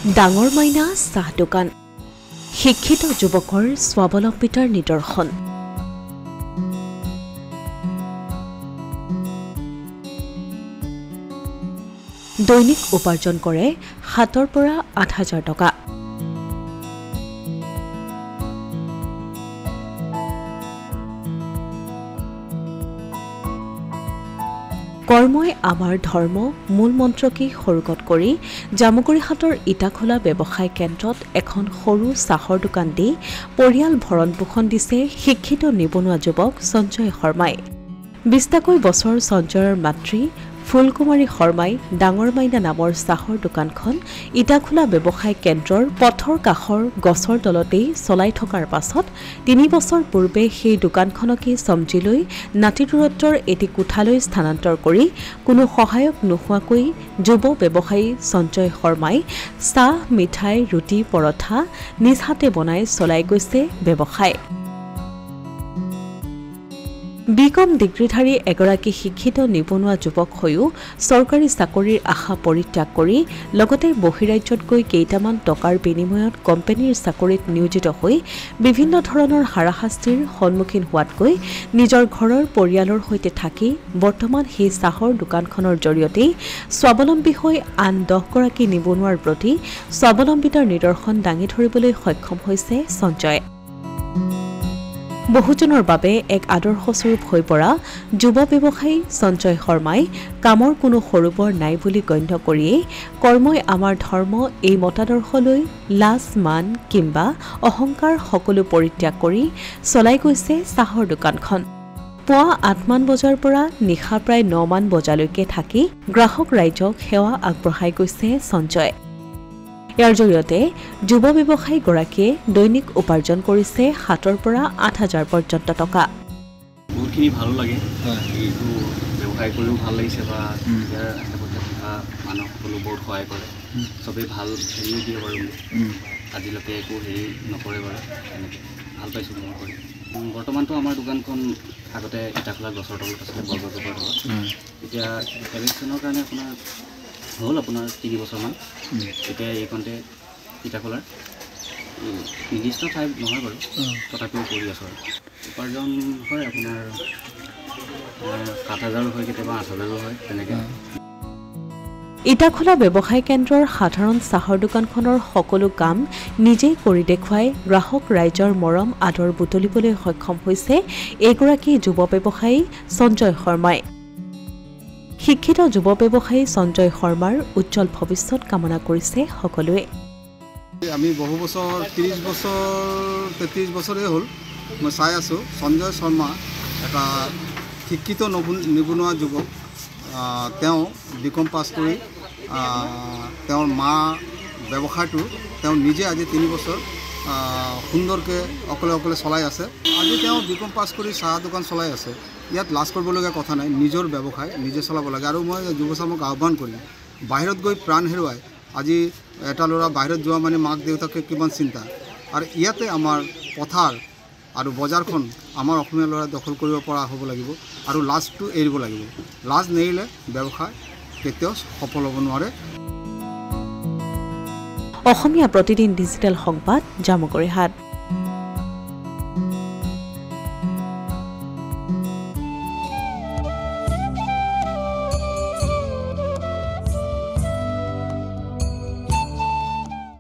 ডাঙৰ মাইনা চাহ দোকান শিক্ষিত যুৱকৰ স্বাৱলম্বিতাৰ নিদৰ্শন। দৈনিক উপাৰ্জন কৰে 7,000 পৰা 8,000 টকা। কৰ্মই আমাৰ ধৰ্ম মূল মন্ত্ৰকে সৰুকত কৰি জামুগুৰিহাটৰ ইটাখোলা ব্যৱসায় কেন্দ্ৰত এখন সৰু চাহৰ দোকান দি পৰিয়াল ভৰণ পোষণ দিছে শিক্ষিত নিবনুৱা যুৱক সঞ্জয় শৰ্মাই। 20টাকৈ বছৰ সঞ্জয়ৰ মাতৃ ফুলকুমাৰী শৰ্মাই ডাঙৰ মাইনা নামৰ চাহৰ দোকানখন ইটাখোলা ব্যৱসায় কেন্দ্ৰৰ পথৰ কাষৰ গছৰ তলতেই চলাই থকাৰ পাছত 3 বছৰ পূৰ্বে সেই দোকানখনকে চমজি লৈ নাতি দূৰত্বৰ এটি কোঠালৈ স্থানান্তৰ কৰি কোনো সহায়ক নোহোৱাকৈ যুৱ ব্যৱসায়ী সঞ্জয় শৰ্মাই চাহ মিঠাই ৰুটি পৰঠা নিজ হাতে বনাই চলাই গৈছে ব্যৱসায়। বিকম ডিগ্ৰীধাৰী এগৰাকী শিক্ষিত নিবনুৱা যুৱক হৈও চৰকাৰী চাকৰিৰ আশা পৰিত্যাগ কৰি লগতে বহিৰাজ্যত গৈ কেইটামান টকাৰ বিনিময়ত কোম্পানীৰ চাকৰিত নিয়োজিত হৈ বিভিন্ন ধৰণৰ হাৰাশাস্তিৰ সন্মুখীন হোৱাতকৈ নিজৰ ঘৰৰ পৰিয়ালৰ সৈতে থাকি বৰ্তমান সেই চাহৰ দোকানখনৰ জৰিয়তেই স্বাৱলম্বী হৈ আন 10গৰাকী নিবনুৱাৰ প্ৰতি স্বাৱলম্বিতাৰ নিদৰ্শন দাঙি ধৰিবলৈ সক্ষম হৈছে সঞ্জয়। বহুজনৰ বাবে এক আদৰ্শস্বৰূপ হৈ পৰা যুৱ ব্যৱসায়ী সঞ্জয় শৰ্মাই কামৰ কোনো সৰুবৰ নাই বুলি গণ্য কৰিয়েই কৰ্মই আমাৰ ধৰ্ম এই মতাদৰ্শলৈ লাজ মান কিম্বা অহংকাৰ সকলো পৰিত্যাগ কৰি চলাই গৈছে চাহৰ দোকানখন। পুৱা 8মান বজাৰ পৰা নিশা প্ৰায় 9মান বজালৈকে থাকি গ্ৰাহক ৰাইজক সেৱা আগবঢ়াই গৈছে সঞ্জয়। ইয়াৰ জৰিয়তে যুৱ ব্যৱসায়ীগৰাকীয়ে দৈনিক উপাৰ্জন কৰিছে 7,000 পৰা 8,000 পৰ্যন্ত টকা। বহুতখিনি ভাল লাগে, এইটো ব্যৱসায় কৰিও ভাল লাগিছে বা মানুহ সকলো বহুত সহায় কৰে, চবেই ভাল হেৰি দিয়ে বাৰু। আজিলৈকে একো হেৰি নকৰে বাৰু, এনেকৈ ভাল পাইছোঁ মই কৰি। বৰ্তমানতো আমাৰ দোকানখন আগতে ইটাখোলা গছৰ তলত আছিলে, বৰগছজোপাৰ তলত। এতিয়া ইলেকশ্যনৰ কাৰণে আপোনাৰ 3 বছৰমান এতিয়া এইখনতে ইটাখোলাৰ নিৰ্দিষ্ট ঠাই নহয় বাৰু, তথাপিও কৰি আছোঁ আৰু উপাৰ্জন হয় আপোনাৰ 7,000 হয়, কেতিয়াবা 8,000 হয় তেনেকৈ। ইটাখোলা ব্যৱসায় কেন্দ্ৰৰ সাধাৰণ চাহৰ দোকানখনৰ সকলো কাম নিজেই কৰি দেখুৱাই গ্ৰাহক ৰাইজৰ মৰম আদৰ বুটলিবলৈ সক্ষম হৈছে এইগৰাকী যুৱ ব্যৱসায়ী সঞ্জয় শৰ্মাই। শিক্ষিত যুৱ ব্যৱসায়ী সঞ্জয় শৰ্মাৰ উজ্জ্বল ভৱিষ্যত কামনা কৰিছে সকলোৱে। আমি বহু বছৰ 30 বছৰ 33 বছৰেই হ'ল মই চাই আছোঁ। সঞ্জয় শৰ্মা এটা শিক্ষিত নিবনুৱা যুৱক। তেওঁ বিকম পাছ কৰি তেওঁৰ মা ব্যৱসায়টো তেওঁ নিজে আজি 3 বছৰ সুন্দৰকৈ অকলে চলাই আছে। আজি তেওঁ বিকম পাছ কৰি চাহ দোকান চলাই আছে। ইয়াত লাজ কৰিবলগীয়া কথা নাই, নিজৰ ব্যৱসায় নিজে চলাব লাগে। আৰু মই যুৱচামক আহ্বান কৰিম, বাহিৰত গৈ প্ৰাণ হেৰুৱাই আজি এটা ল'ৰা বাহিৰত যোৱা মানে মাক দেউতাকে কিমান চিন্তা, আৰু ইয়াতে আমাৰ পথাৰ আৰু বজাৰখন আমাৰ অসমীয়া ল'ৰাই দখল কৰিব পৰা হ'ব লাগিব আৰু লাজটো এৰিব লাগিব। লাজ নেৰিলে ব্যৱসায় কেতিয়াও সফল হ'ব নোৱাৰে। অসমীয়া প্ৰতিদিন ডিজিটেল সংবাদ জামুগুৰিহাট।